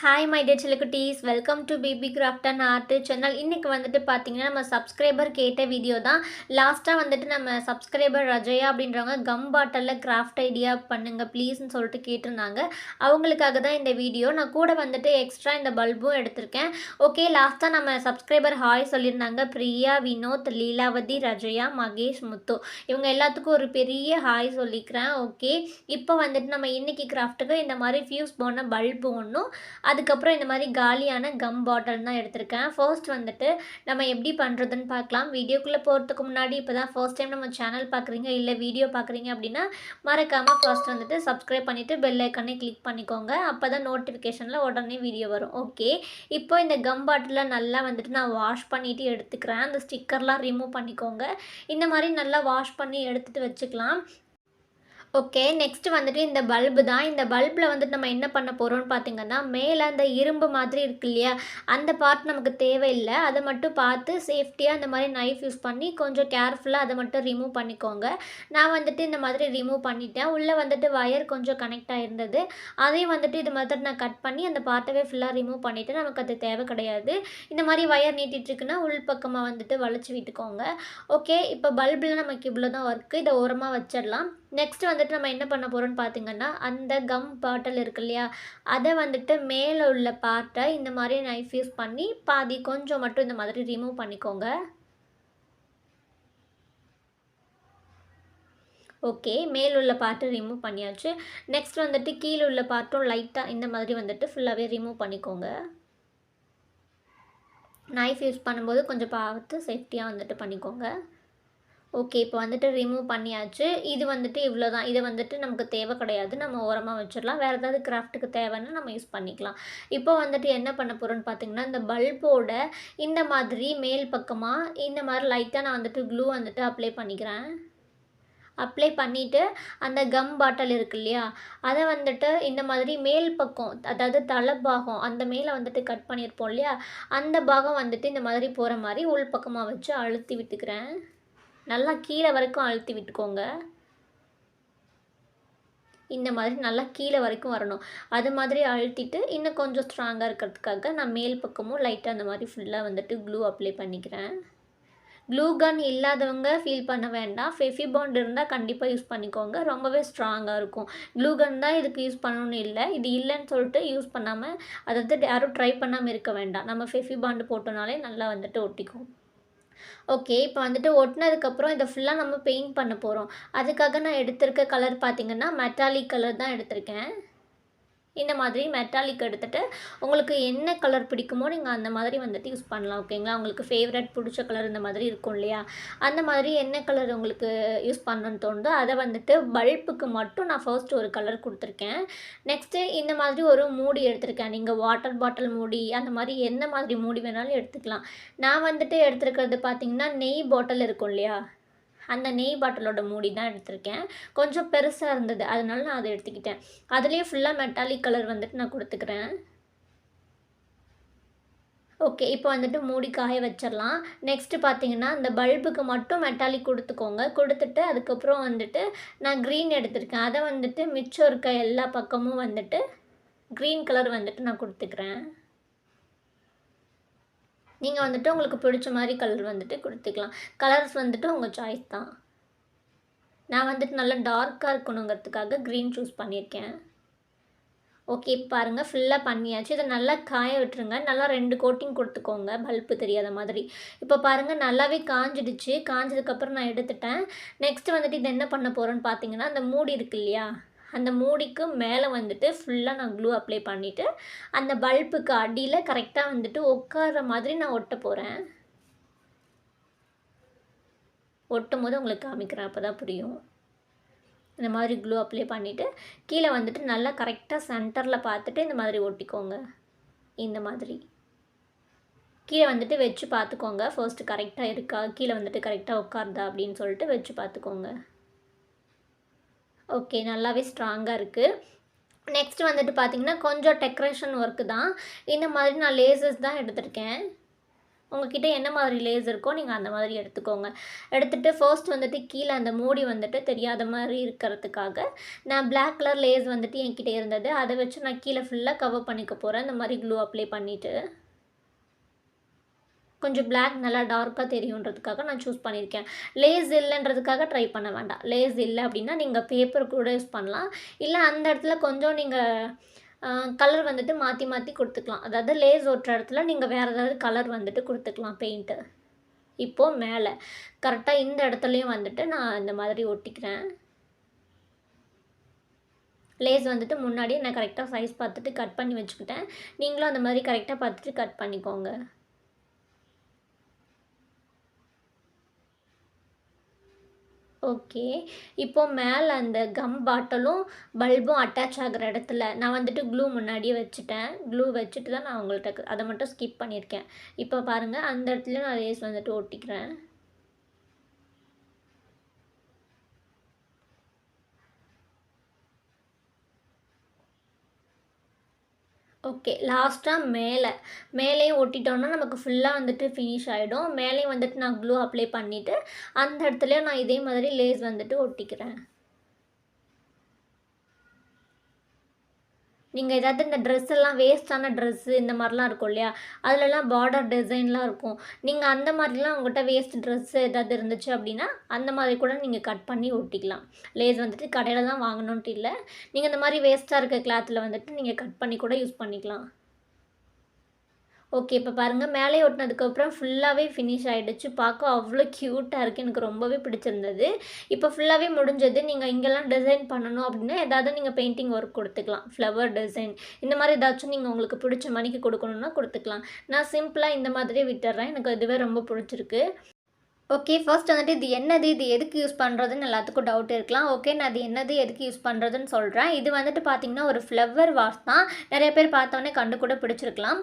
Hi my dear சிலக்குட்டீஸ், welcome to baby craft and art channel. இன்றைக்கி வந்துட்டு பார்த்தீங்கன்னா நம்ம சப்ஸ்கிரைபர் கேட்ட வீடியோ தான். லாஸ்ட்டாக வந்துட்டு நம்ம சப்ஸ்கிரைபர் ரஜயா அப்படின்றவங்க கம் பாட்டிலில் கிராஃப்ட் ஐடியா பண்ணுங்கள் ப்ளீஸ்ன்னு சொல்லிட்டு கேட்டிருந்தாங்க. அவங்களுக்காக தான் இந்த வீடியோ. நான் கூட வந்துட்டு எக்ஸ்ட்ரா இந்த பல்பும் எடுத்திருக்கேன். ஓகே, லாஸ்ட்டாக நம்ம சப்ஸ்கிரைபர் ஹாய் சொல்லியிருந்தாங்க. பிரியா, வினோத், லீலாவதி, ரஜயா, மகேஷ், முத்து இவங்க எல்லாத்துக்கும் ஒரு பெரிய ஹாய் சொல்லிக்கிறேன். ஓகே, இப்போ வந்துட்டு நம்ம இன்றைக்கி கிராஃப்ட்டுக்கு இந்த மாதிரி ஃபியூஸ் போன பல்பு ஒன்றும் அதுக்கப்புறம் இந்த மாதிரி காலியான கம் பாட்டில் தான் எடுத்திருக்கேன். ஃபர்ஸ்ட் வந்துட்டு நம்ம எப்படி பண்ணுறதுன்னு பார்க்கலாம். வீடியோக்குள்ளே போகிறதுக்கு முன்னாடி இப்போ தான் ஃபர்ஸ்ட் டைம் நம்ம சேனல் பார்க்குறீங்க இல்லை வீடியோ பார்க்குறீங்க அப்படின்னா மறக்காமல் ஃபர்ஸ்ட் வந்துட்டு சப்ஸ்கிரைப் பண்ணிவிட்டு பெல் ஐக்கானே கிளிக் பண்ணிக்கோங்க. அப்போ தான் நோட்டிஃபிகேஷனில் உடனே வீடியோ வரும். ஓகே, இப்போ இந்த கம் பாட்டிலில் நல்லா வந்துட்டு நான் வாஷ் பண்ணிவிட்டு எடுத்துக்கிறேன். அந்த ஸ்டிக்கர்லாம் ரிமூவ் பண்ணிக்கோங்க. இந்த மாதிரி நல்லா வாஷ் பண்ணி எடுத்துகிட்டு வச்சுக்கலாம். ஓகே, நெக்ஸ்ட் வந்துட்டு இந்த பல்பு தான். இந்த பல்பில் வந்துட்டு நம்ம என்ன பண்ண போகிறோம்னு பார்த்திங்கன்னா, மேலே அந்த இரும்பு மாதிரி இருக்கு இல்லையா, அந்த பார்ட் நமக்கு தேவையில்லை. அதை மட்டும் பார்த்து சேஃப்டியாக இந்த மாதிரி நைஃப் யூஸ் பண்ணி கொஞ்சம் கேர்ஃபுல்லாக அதை மட்டும் ரிமூவ் பண்ணிக்கோங்க. நான் வந்துட்டு இந்த மாதிரி ரிமூவ் பண்ணிட்டேன். உள்ளே வந்துட்டு வயர் கொஞ்சம் கனெக்ட் ஆகிருந்தது. அதையும் வந்துட்டு இது மாதிரி நான் கட் பண்ணி அந்த பார்ட்டவே ஃபுல்லாக ரிமூவ் பண்ணிவிட்டு நமக்கு அது தேவை கிடையாது. இந்த மாதிரி வயர் நீட்டிகிட்ருக்குன்னா உள் பக்கமாக வந்துட்டு வளைச்சி விட்டுக்கோங்க. ஓகே, இப்போ பல்பில் நமக்கு இவ்வளோ தான் ஒர்க்கு. இதை ஓரமாக வச்சிடலாம். நெக்ஸ்ட் வந்துட்டு நம்ம என்ன பண்ண போகிறோம்னு பார்த்திங்கன்னா, அந்த கம் பாட்டில் இருக்கு இல்லையா, அதை வந்துட்டு மேலே உள்ள பார்ட்டை இந்த மாதிரி நைஃப் யூஸ் பண்ணி பாதி கொஞ்சம் மட்டும் இந்த மாதிரி ரிமூவ் பண்ணிக்கோங்க. ஓகே, மேல் உள்ள பார்ட்டை ரிமூவ் பண்ணியாச்சு. நெக்ஸ்ட் வந்துட்டு கீழே உள்ள பார்ட்டும் லைட்டாக இந்த மாதிரி வந்துட்டு ஃபுல்லாகவே ரிமூவ் பண்ணிக்கோங்க. நைஃப் யூஸ் பண்ணும்போது கொஞ்சம் பார்த்து சேஃப்டியாக வந்துட்டு பண்ணிக்கோங்க. ஓகே, இப்போ வந்துட்டு ரிமூவ் பண்ணியாச்சு. இது வந்துட்டு இவ்வளோ தான். இதை வந்துட்டு நமக்கு தேவை கிடையாது. நம்ம ஓரமாக வச்சிடலாம். வேறு ஏதாவது கிராஃப்ட்டுக்கு தேவைன்னா நம்ம யூஸ் பண்ணிக்கலாம். இப்போ வந்துட்டு என்ன பண்ண போகிறோன்னு பார்த்திங்கன்னா, இந்த பல்போட இந்த மாதிரி மேல் பக்கமாக இந்த மாதிரி லைட்டாக நான் வந்துட்டு க்ளூ வந்துட்டு அப்ளை பண்ணிக்கிறேன். அப்ளை பண்ணிவிட்டு அந்த கம் பாட்டில் இருக்கு இல்லையா, அதை வந்துட்டு இந்த மாதிரி மேல் பக்கம், அதாவது தலைப்பாகம் அந்த மேலே வந்துட்டு கட் பண்ணியிருப்போம் இல்லையா, அந்த பாகம் வந்துட்டு இந்த மாதிரி போகிற மாதிரி உள் பக்கமாக வச்சு அழுத்தி விட்டுக்கிறேன். நல்லா கீழே வரைக்கும் அழுத்தி விட்டுக்கோங்க. இந்த மாதிரி நல்லா கீழே வரைக்கும் வரணும். அது மாதிரி அழுத்திட்டு இன்னும் கொஞ்சம் ஸ்ட்ராங்காக இருக்கிறதுக்காக நான் மேல் பக்கமும் லைட்டாக அந்த மாதிரி ஃபுல்லாக வந்துட்டு க்ளூ அப்ளை பண்ணிக்கிறேன். க்ளூ கன் இல்லாதவங்க ஃபீல் பண்ண வேண்டாம். ஃபெஃபி பாண்ட் இருந்தால் கண்டிப்பாக யூஸ் பண்ணிக்கோங்க. ரொம்பவே ஸ்ட்ராங்காக இருக்கும். க்ளூ கன் தான் இதுக்கு யூஸ் பண்ணணும்னு இல்லை. இது இல்லைன்னு சொல்லிட்டு யூஸ் பண்ணாமல், அதாவது யாரும் ட்ரை பண்ணாமல் இருக்க வேண்டாம். நம்ம ஃபெஃபி பாண்டு போட்டோனாலே நல்லா வந்துட்டு ஒட்டிக்கும். ஓகே, இப்போ வந்துட்டு ஒட்டினதுக்கப்புறம் இதை ஃபுல்லாக நம்ம பெயிண்ட் பண்ண போகிறோம். அதுக்காக நான் எடுத்திருக்க கலர் பார்த்திங்கன்னா மெட்டாலிக் கலர் தான் எடுத்திருக்கேன். இந்த மாதிரி மெட்டாலிக் எடுத்துகிட்டு உங்களுக்கு என்ன கலர் பிடிக்குமோ நீங்கள் அந்த மாதிரி வந்துட்டு யூஸ் பண்ணலாம். ஓகேங்களா, உங்களுக்கு ஃபேவரட் பிடிச்ச கலர் இந்த மாதிரி இருக்கும் இல்லையா, அந்த மாதிரி என்ன கலர் உங்களுக்கு யூஸ் பண்ணணுன்னு தோணுதோ அதை வந்துட்டு பல்புக்கு மட்டும் நான் ஃபர்ஸ்ட் ஒரு கலர் கொடுத்துருக்கேன். நெக்ஸ்ட்டு இந்த மாதிரி ஒரு மூடி எடுத்திருக்கேன். நீங்கள் வாட்டர் பாட்டில் மூடி அந்த மாதிரி எந்த மாதிரி மூடி வேணாலும் எடுத்துக்கலாம். நான் வந்துட்டு எடுத்துருக்கிறது பார்த்திங்கன்னா நெய் பாட்டில் இருக்கும் இல்லையா, அந்த நெய் பாட்டிலோட மூடி தான் எடுத்திருக்கேன். கொஞ்சம் பெருசாக இருந்தது, அதனால நான் அதை எடுத்துக்கிட்டேன். அதுலேயே ஃபுல்லாக மெட்டாலிக் கலர் வந்துட்டு நான் கொடுத்துக்கிறேன். ஓகே, இப்போ வந்துட்டு மூடி காய வச்சிடலாம். நெக்ஸ்ட்டு பார்த்தீங்கன்னா இந்த பல்புக்கு மட்டும் மெட்டாலிக் கொடுத்துக்கோங்க. கொடுத்துட்டு அதுக்கப்புறம் வந்துட்டு நான் க்ரீன் எடுத்திருக்கேன். அதை வந்துட்டு மிச்சம் இருக்க எல்லா பக்கமும் வந்துட்டு க்ரீன் கலர் வந்துட்டு நான் கொடுத்துக்கிறேன். நீங்கள் வந்துட்டு உங்களுக்கு பிடிச்ச மாதிரி கலர் வந்துட்டு கொடுத்துக்கலாம். கலர்ஸ் வந்துட்டு உங்கள் சாய்ஸ் தான். நான் வந்துட்டு நல்லா டார்க்காக இருக்கணுங்கிறதுக்காக க்ரீன் சூஸ் பண்ணியிருக்கேன். ஓகே, பாருங்கள் ஃபுல்லாக பண்ணியாச்சு. இதை நல்லா காய விட்டுருங்க. நல்லா 2 கோட்டிங் கொடுத்துக்கோங்க, பல்பு தெரியாத மாதிரி. இப்போ பாருங்கள் நல்லாவே காஞ்சிடுச்சு. காஞ்சதுக்கப்புறம் நான் எடுத்துட்டேன். நெக்ஸ்ட்டு வந்துட்டு இது என்ன பண்ண போகிறோன்னு பார்த்தீங்கன்னா, அந்த மூடி இருக்கு இல்லையா, அந்த மூடிக்கு மேலே வந்துட்டு ஃபுல்லாக நான் க்ளூ அப்ளை பண்ணிவிட்டு அந்த பல்புக்கு அடியில் கரெக்டாக வந்துட்டு உட்கார்ற மாதிரி நான் ஒட்ட போகிறேன். ஒட்டும் போது உங்களுக்கு காமிக்கிறேன், அப்போ தான் புரியும். இந்த மாதிரி க்ளூ அப்ளை பண்ணிவிட்டு கீழே வந்துட்டு நல்லா கரெக்டாக சென்டரில் பார்த்துட்டு இந்த மாதிரி ஒட்டிக்கோங்க. இந்த மாதிரி கீழே வந்துட்டு வச்சு பார்த்துக்கோங்க. ஃபர்ஸ்ட்டு கரெக்டாக இருக்கா, கீழே வந்துட்டு கரெக்டாக உட்காருதா அப்படின்னு சொல்லிட்டு வச்சு பார்த்துக்கோங்க. ஓகே, நல்லாவே ஸ்ட்ராங்காக இருக்குது. நெக்ஸ்ட் வந்துட்டு பார்த்திங்கன்னா கொஞ்சம் டெக்கரேஷன் ஒர்க்கு தான். இந்த மாதிரி நான் லேசஸ் தான் எடுத்திருக்கேன். உங்ககிட்ட என்ன மாதிரி லேஸ் இருக்கோ நீங்கள் அந்த மாதிரி எடுத்துக்கோங்க. எடுத்துகிட்டு ஃபர்ஸ்ட் வந்துட்டு கீழே அந்த மூடி வந்துட்டு தெரியாத மாதிரி இருக்கிறதுக்காக நான் பிளாக் கலர் லேஸ் வந்துட்டு என்கிட்ட இருந்தது. அதை வச்சு நான் கீழே ஃபுல்லாக கவர் பண்ணிக்க போகிறேன். இந்த மாதிரி க்ளூ அப்ளை பண்ணிவிட்டு கொஞ்சம் பிளாக் நல்லா டார்க்காக தெரியுன்றதுக்காக நான் சூஸ் பண்ணியிருக்கேன். லேஸ் இல்லைன்றதுக்காக ட்ரை பண்ண வேண்டாம். லேஸ் இல்லை அப்படின்னா நீங்கள் பேப்பர் கூட யூஸ் பண்ணலாம். இல்லை அந்த இடத்துல கொஞ்சம் நீங்கள் கலர் வந்துட்டு மாற்றி மாற்றி கொடுத்துக்கலாம். அதாவது லேஸ் ஒட்டுற இடத்துல நீங்கள் வேறு ஏதாவது கலர் வந்துட்டு கொடுத்துக்கலாம் பெயிண்ட்டு. இப்போது மேலே கரெக்டாக இந்த இடத்துலையும் வந்துட்டு நான் இந்த மாதிரி ஒட்டிக்கிறேன். லேஸ் வந்துட்டு முன்னாடியே நான் கரெக்டாக சைஸ் பார்த்துட்டு கட் பண்ணி வச்சுக்கிட்டேன். நீங்களும் அந்த மாதிரி கரெக்டாக பார்த்துட்டு கட் பண்ணிக்கோங்க. ஓகே. இப்போ மேலே அந்த கம் பாட்டிலும் பல்பும் அட்டாச் ஆகிற இடத்துல நான் வந்துட்டு க்ளூ முன்னாடியே வச்சுட்டேன். க்ளூ வச்சுட்டு தான் நான் உங்கள்கிட்ட அதை மட்டும் ஸ்கிப் பண்ணியிருக்கேன். இப்போ பாருங்கள், அந்த இடத்துலையும் நான் லேஸ் வந்துட்டு ஒட்டிக்கிறேன். ஓகே. லாஸ்ட்டாக மேலேயும் ஒட்டிட்டோன்னா நமக்கு ஃபுல்லாக வந்துட்டு ஃபினிஷ் ஆகிடும். மேலேயும் வந்துட்டு நான் க்ளூ அப்ளை பண்ணிவிட்டு அந்த இடத்துலையும் நான் இதே மாதிரி லேஸ் வந்துட்டு ஒட்டிக்கிறேன். நீங்கள் ஏதாவது இந்த ட்ரெஸ்ஸெல்லாம் வேஸ்ட்டான ட்ரெஸ்ஸு இந்த மாதிரிலாம் இருக்கும் இல்லையா, அதிலலாம் பார்டர் டிசைன்லாம் இருக்கும். நீங்கள் அந்த மாதிரிலாம் உங்கள்கிட்ட வேஸ்ட் ட்ரெஸ்ஸு ஏதாவது இருந்துச்சு அப்படின்னா அந்த மாதிரி கூட நீங்கள் கட் பண்ணி ஒட்டிக்கலாம். லேஸ் வந்துட்டு கடையில் தான் வாங்கணுன்ட்டு இல்லை. நீங்கள் இந்த மாதிரி வேஸ்ட்டாக இருக்க கிளாத்தில் வந்துட்டு நீங்கள் கட் பண்ணி கூட யூஸ் பண்ணிக்கலாம். ஓகே. இப்போ பாருங்கள், மேலே ஒட்டினதுக்கப்புறம் ஃபுல்லாகவே ஃபினிஷ் ஆகிடுச்சு. பார்க்க அவ்வளோ க்யூட்டாக இருக்குது. எனக்கு ரொம்பவே பிடிச்சிருந்தது. இப்போ ஃபுல்லாகவே முடிஞ்சது. நீங்கள் இங்கெல்லாம் டிசைன் பண்ணணும் அப்படின்னா ஏதாவது நீங்கள் பெயிண்டிங் ஒர்க் கொடுத்துக்கலாம். ஃப்ளவர் டிசைன் இந்த மாதிரி ஏதாச்சும் நீங்கள் உங்களுக்கு பிடிச்ச மணிக்கு கொடுக்கணுன்னா கொடுத்துக்கலாம். நான் சிம்பிளாக இந்த மாதிரியே விட்டுறேன். எனக்கு இதுவே ரொம்ப பிடிச்சிருக்கு. ஓகே. ஃபர்ஸ்ட் வந்துட்டு இது எதுக்கு யூஸ் பண்ணுறதுன்னு எல்லாத்துக்கும் டவுட் இருக்கலாம். ஓகே, நான் அது என்னது எதுக்கு யூஸ் பண்ணுறதுன்னு சொல்கிறேன். இது வந்துட்டு பார்த்திங்கன்னா ஒரு ஃப்ளவர் வாஷ் தான். நிறைய பேர் பார்த்தோன்னே கண்டு கூட பிடிச்சிருக்கலாம்.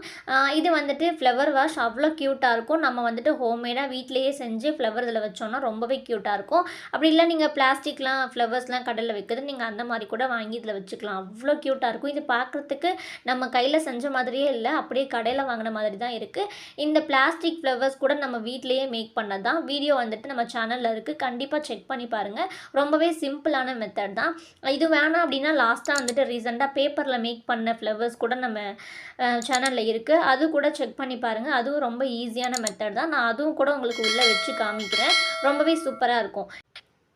இது வந்துட்டு ஃப்ளவர் வாஷ் அவ்வளோ க்யூட்டாக இருக்கும். நம்ம வந்துட்டு ஹோம்மேடாக வீட்டிலேயே செஞ்சு ஃப்ளவர் இதில் வச்சோன்னா ரொம்பவே க்யூட்டாக இருக்கும். அப்படி இல்லை நீங்கள் பிளாஸ்டிக்லாம் ஃப்ளவர்ஸ்லாம் கடையில் வைக்கிறது, நீங்கள் அந்த மாதிரி கூட வாங்கி இதில் வச்சுக்கலாம். அவ்வளோ க்யூட்டாக இருக்கும். இது பார்க்குறதுக்கு நம்ம கையில் செஞ்ச மாதிரியே இல்லை, அப்படியே கடையில் வாங்கின மாதிரி தான் இருக்குது. இந்த பிளாஸ்டிக் ஃப்ளவர்ஸ் கூட நம்ம வீட்டிலேயே மேக் பண்ணது தான். வீடியோ வந்துட்டு நம்ம சேனலில் இருக்குது, கண்டிப்பாக செக் பண்ணி பாருங்கள். ரொம்பவே சிம்பிளான மெத்தட் தான். இது வேணாம் அப்படின்னா லாஸ்ட்டாக வந்துட்டு ரீசெண்டாக பேப்பரில் மேக் பண்ண ஃப்ளவர்ஸ் கூட நம்ம சேனலில் இருக்குது, அது கூட செக் பண்ணி பாருங்கள். அதுவும் ரொம்ப ஈஸியான மெத்தட் தான். நான் அதுவும் கூட உங்களுக்கு உள்ளே வச்சு காமிக்கிறேன். ரொம்பவே சூப்பராக இருக்கும்.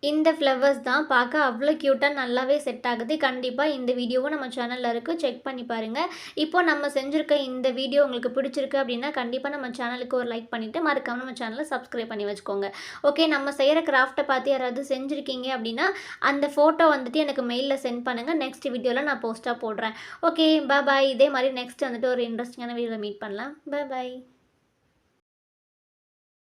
இந்த ஃப்ளவர்ஸ் தான் பார்க்க அவ்வளோ க்யூட்டாக நல்லாவே செட் ஆகுது. கண்டிப்பாக இந்த வீடியோவும் நம்ம சேனலில் இருக்குது, செக் பண்ணி பாருங்கள். இப்போ நம்ம செஞ்சுருக்க இந்த வீடியோ உங்களுக்கு பிடிச்சிருக்கு அப்படின்னா கண்டிப்பாக நம்ம சேனலுக்கு ஒரு லைக் பண்ணிவிட்டு மறக்காம நம்ம சேனலை சப்ஸ்கிரைப் பண்ணி வச்சுக்கோங்க. ஓகே, நம்ம செய்கிற கிராஃப்ட்டை பார்த்து யாராவது செஞ்சுருக்கீங்க அப்படின்னா அந்த ஃபோட்டோ வந்துட்டு எனக்கு மெயிலில் சென்ட் பண்ணுங்கள். நெக்ஸ்ட் வீடியோவில் நான் போஸ்ட்டாக போடுறேன். ஓகே, பாய். இதே மாதிரி நெக்ஸ்ட் வந்துட்டு ஒரு இன்ட்ரெஸ்டிங்கான வீடியோவில் மீட் பண்ணலாம். பாய்.